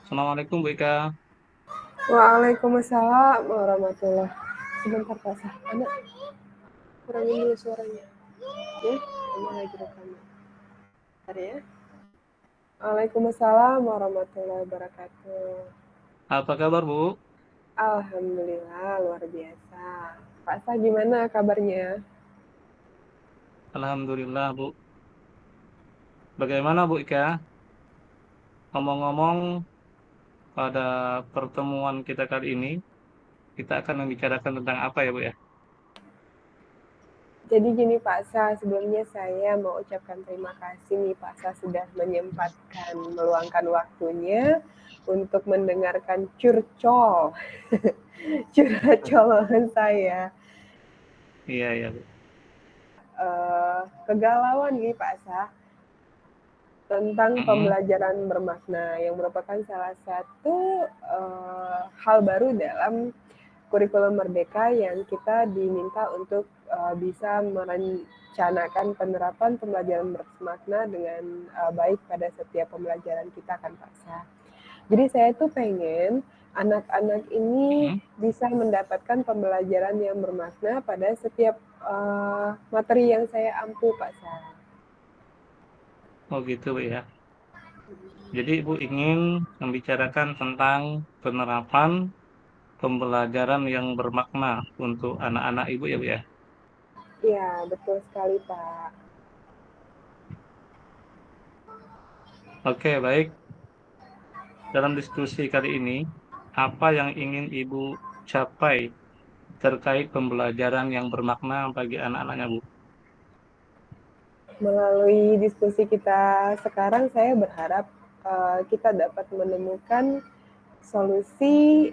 Assalamualaikum Bu Ika. Waalaikumsalam warahmatullah. Sebentar Pak Sah, ada kurangin dulu suaranya. Ya, ini lagi rekaman. Bentar ya. Waalaikumsalam warahmatullahi wabarakatuh. Apa kabar Bu? Alhamdulillah luar biasa. Pak Sah gimana kabarnya? Alhamdulillah Bu. Bagaimana Bu Ika? Ngomong-ngomong, pada pertemuan kita kali ini, kita akan membicarakan tentang apa ya Bu ya? Jadi gini Pak Sah, sebelumnya saya mau ucapkan terima kasih nih Pak Sah sudah menyempatkan meluangkan waktunya untuk mendengarkan curcol curhat-colohan saya. Iya, iya Bu. Kegalauan nih Pak Sah tentang Mm-mm. pembelajaran bermakna yang merupakan salah satu hal baru dalam kurikulum Merdeka yang kita diminta untuk bisa merencanakan penerapan pembelajaran bermakna dengan baik pada setiap pembelajaran kita kan Pak Sa. Jadi saya tuh pengen anak-anak ini Mm-mm. bisa mendapatkan pembelajaran yang bermakna pada setiap materi yang saya ampu Pak Sa. Oh gitu Bu ya. Jadi Ibu ingin membicarakan tentang penerapan pembelajaran yang bermakna untuk anak-anak Ibu ya Bu ya? Iya, betul sekali, Pak. Oke, baik. Dalam diskusi kali ini, apa yang ingin Ibu capai terkait pembelajaran yang bermakna bagi anak-anaknya Bu? Melalui diskusi kita sekarang, saya berharap kita dapat menemukan solusi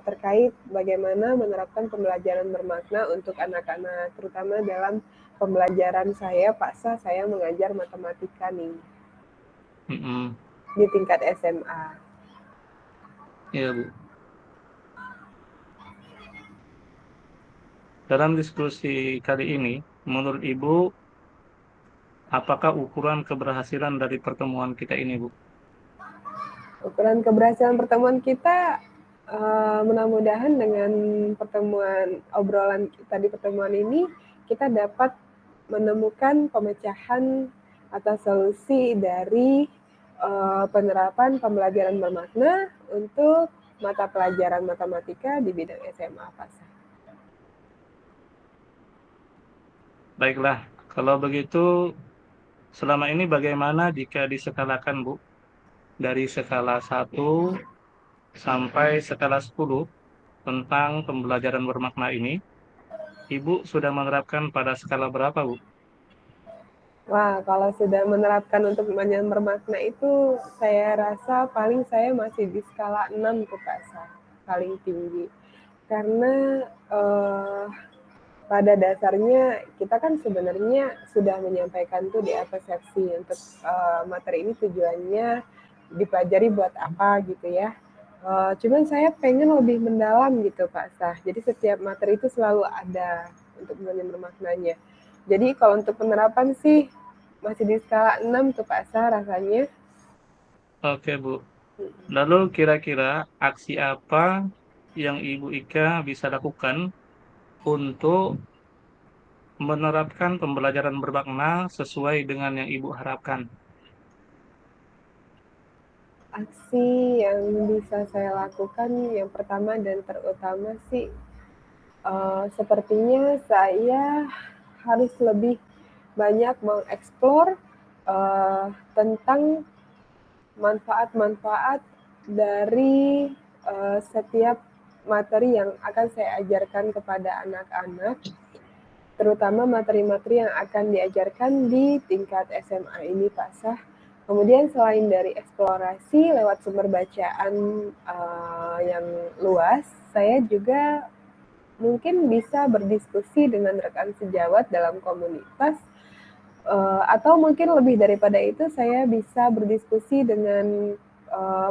terkait bagaimana menerapkan pembelajaran bermakna untuk anak-anak, terutama dalam pembelajaran saya, Pak Sa, saya mengajar matematika nih Mm-mm. di tingkat SMA. Iya Bu. Dalam diskusi kali ini, menurut Ibu, apakah ukuran keberhasilan dari pertemuan kita ini, Bu? Ukuran keberhasilan pertemuan kita mudah-mudahan dengan pertemuan obrolan kita di pertemuan ini kita dapat menemukan pemecahan atau solusi dari penerapan pembelajaran bermakna untuk mata pelajaran matematika di bidang SMA Pak. Baiklah, kalau begitu, selama ini bagaimana jika diskalakan, Bu? Dari skala 1 sampai skala 10 tentang pembelajaran bermakna ini, Ibu sudah menerapkan pada skala berapa, Bu? Wah, kalau sudah menerapkan untuk pembelajaran bermakna itu saya rasa paling saya masih di skala 6 tuh Kak Sa, paling tinggi. Karena eh, pada dasarnya kita kan sebenarnya sudah menyampaikan tuh di persepsi untuk materi ini tujuannya dipelajari buat apa gitu ya. Cuman saya pengen lebih mendalam gitu Pak Sah. Jadi setiap materi itu selalu ada untuk bermaknanya. Jadi kalau untuk penerapan sih masih di skala 6 tuh Pak Sah rasanya. Oke, Bu. Lalu kira-kira aksi apa yang Ibu Ika bisa lakukan untuk menerapkan pembelajaran bermakna sesuai dengan yang Ibu harapkan? Aksi yang bisa saya lakukan yang pertama dan terutama sih sepertinya saya harus lebih banyak mengeksplor tentang manfaat-manfaat dari setiap materi yang akan saya ajarkan kepada anak-anak, terutama materi-materi yang akan diajarkan di tingkat SMA ini Pak Sah. Kemudian selain dari eksplorasi lewat sumber bacaan yang luas, saya juga mungkin bisa berdiskusi dengan rekan sejawat dalam komunitas atau mungkin lebih daripada itu saya bisa berdiskusi dengan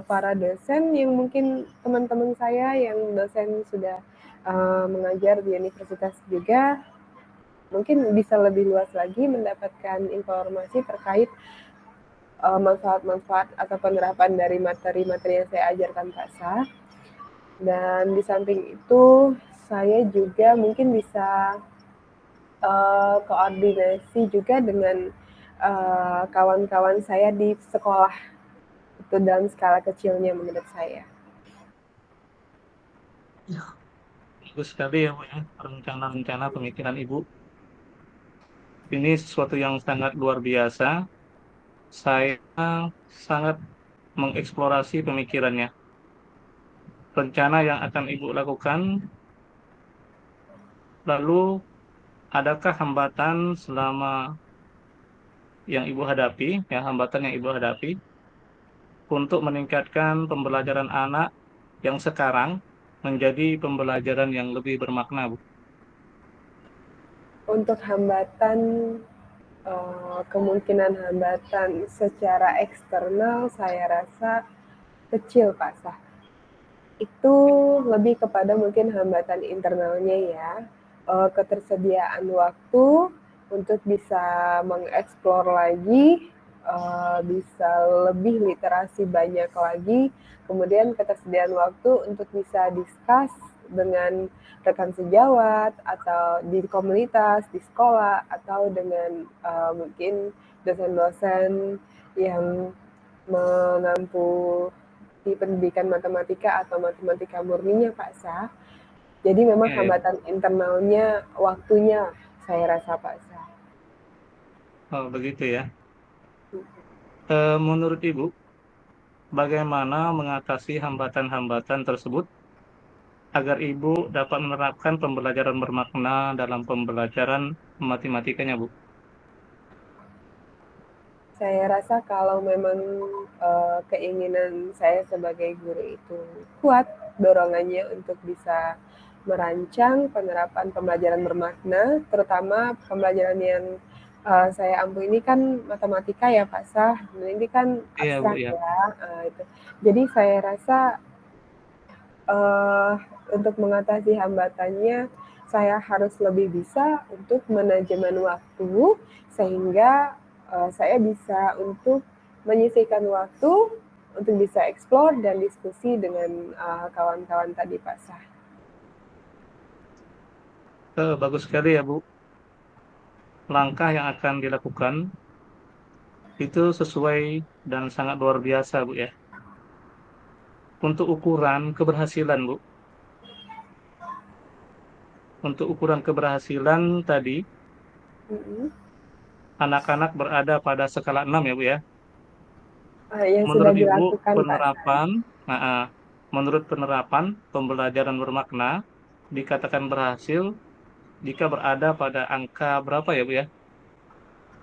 para dosen yang mungkin teman-teman saya yang dosen sudah mengajar di universitas juga mungkin bisa lebih luas lagi mendapatkan informasi terkait manfaat-manfaat atau penerapan dari materi-materi yang saya ajarkan Pak Sah. Dan di samping itu saya juga mungkin bisa koordinasi juga dengan kawan-kawan saya di sekolah, itu dalam skala kecilnya menurut saya. Bagus sekali ya Bu ya, rencana-rencana pemikiran Ibu. Ini sesuatu yang sangat luar biasa. Saya sangat mengeksplorasi pemikirannya. Rencana yang akan Ibu lakukan, lalu adakah hambatan selama yang Ibu hadapi, ya hambatan yang Ibu hadapi untuk meningkatkan pembelajaran anak yang sekarang menjadi pembelajaran yang lebih bermakna, Bu? Untuk hambatan, kemungkinan hambatan secara eksternal saya rasa kecil Pak Sah. Itu lebih kepada mungkin hambatan internalnya ya, ketersediaan waktu untuk bisa mengeksplor lagi, bisa lebih literasi banyak lagi, kemudian ketersediaan waktu untuk bisa discuss dengan rekan sejawat atau di komunitas, di sekolah, atau dengan mungkin dosen-dosen yang mengampu di pendidikan matematika atau matematika murninya Pak Sah. Jadi memang Ya, ya. hambatan internalnya waktunya saya rasa Pak Sah. Oh, begitu ya. Menurut Ibu, bagaimana mengatasi hambatan-hambatan tersebut agar Ibu dapat menerapkan pembelajaran bermakna dalam pembelajaran matematikanya, Bu? Saya rasa kalau memang keinginan saya sebagai guru itu kuat dorongannya untuk bisa merancang penerapan pembelajaran bermakna, terutama pembelajaran yang saya ampu ini kan matematika ya Pak Sah, nah, ini kan Iya, Bu, abstrak ya. ya, itu. Jadi saya rasa uh, untuk mengatasi hambatannya, saya harus lebih bisa untuk manajemen waktu sehingga saya bisa untuk menyisihkan waktu untuk bisa eksplor dan diskusi dengan kawan-kawan tadi Pak Sah. Bagus sekali ya, Bu. Langkah yang akan dilakukan itu sesuai dan sangat luar biasa, Bu ya. Untuk ukuran keberhasilan, Bu. Untuk ukuran keberhasilan tadi, Mm-mm. anak-anak berada pada skala 6 ya, Bu ya. Yang sudah Menurut Ibu, dilakukan Pak Sah. penerapan, nah, menurut penerapan pembelajaran bermakna dikatakan berhasil jika berada pada angka berapa ya, Bu ya?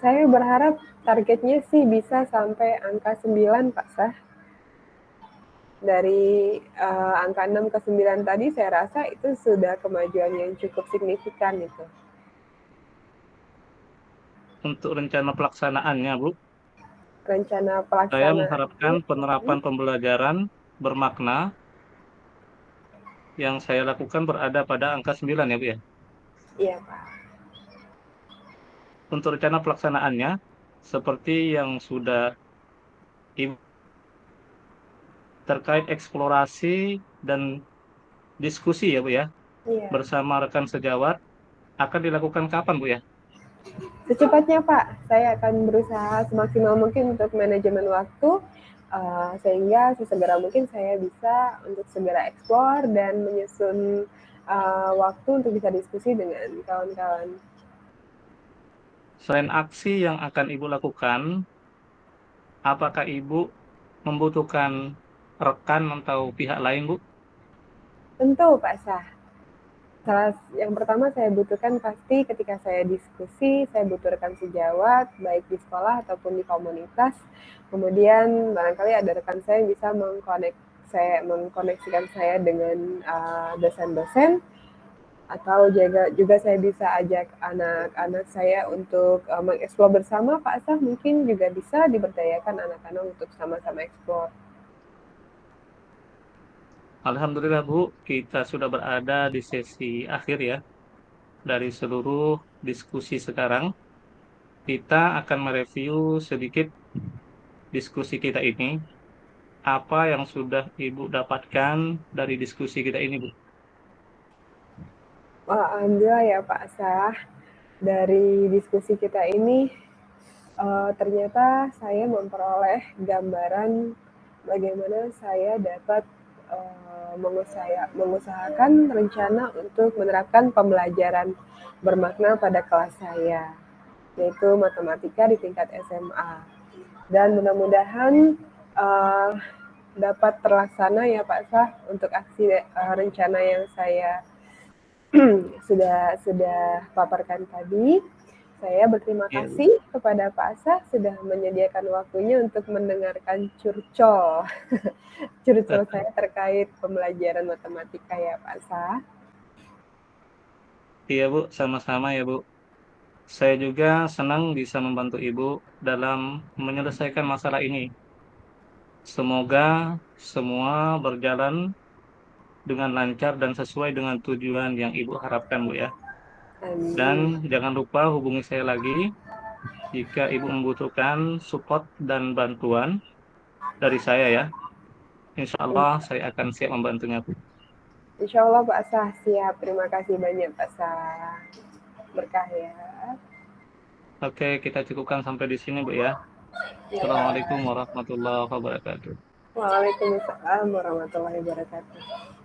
Saya berharap targetnya sih bisa sampai angka 9 Pak Sah. Dari angka 6 ke 9 tadi saya rasa itu sudah kemajuan yang cukup signifikan itu. Untuk rencana pelaksanaannya, Bu, Rencana saya pelaksanaan mengharapkan ini, penerapan pembelajaran bermakna yang saya lakukan berada pada angka 9 ya, Bu ya. iya Pak. Untuk rencana pelaksanaannya, seperti yang sudah Ibu terkait eksplorasi dan diskusi ya, Bu ya, Iya. bersama rekan sejawat, akan dilakukan kapan, Bu ya? Secepatnya Pak, saya akan berusaha semaksimal mungkin untuk manajemen waktu sehingga sesegera mungkin saya bisa untuk segera eksplor dan menyusun waktu untuk bisa diskusi dengan kawan-kawan. Selain aksi yang akan Ibu lakukan, apakah Ibu membutuhkan rekan atau pihak lain, Bu? Tentu Pak Sah. Yang pertama saya butuhkan pasti ketika saya diskusi, saya butuh rekan sejawat, baik di sekolah ataupun di komunitas. Kemudian barangkali ada rekan saya yang bisa mengkoneksikan saya dengan dosen-dosen, atau juga saya bisa ajak anak-anak saya untuk mengeksplor bersama. Pak Asaf mungkin juga bisa diberdayakan anak-anak untuk sama-sama eksplor. Alhamdulillah, Bu, kita sudah berada di sesi akhir ya dari seluruh diskusi sekarang. Kita akan mereview sedikit diskusi kita ini. Apa yang sudah Ibu dapatkan dari diskusi kita ini, Bu? Wah, alhamdulillah ya Pak Sah. Dari diskusi kita ini ternyata saya memperoleh gambaran bagaimana saya dapat mengusahakan rencana untuk menerapkan pembelajaran bermakna pada kelas saya, yaitu matematika di tingkat SMA. Dan mudah-mudahan uh, dapat terlaksana ya Pak Sah untuk aksi rencana yang saya sudah paparkan tadi. Saya berterima Iya, Bu. kasih kepada Pak Asah sudah menyediakan waktunya untuk mendengarkan curcol curcol saya terkait pembelajaran matematika ya Pak Asah. Iya, Bu, sama-sama ya, Bu. Saya juga senang bisa membantu Ibu dalam menyelesaikan masalah ini. Semoga semua berjalan dengan lancar dan sesuai dengan tujuan yang Ibu harapkan, Bu ya. Dan Amin. jangan lupa hubungi saya lagi jika Ibu membutuhkan support dan bantuan dari saya ya. Insya Allah saya akan siap membantunya, Bu. Insya Allah Pak Asah siap. Terima kasih banyak Pak Asah. Berkah ya. Oke, kita cukupkan sampai di sini, Bu ya. Ya. Assalamualaikum warahmatullahi wabarakatuh. Waalaikumsalam warahmatullahi wabarakatuh.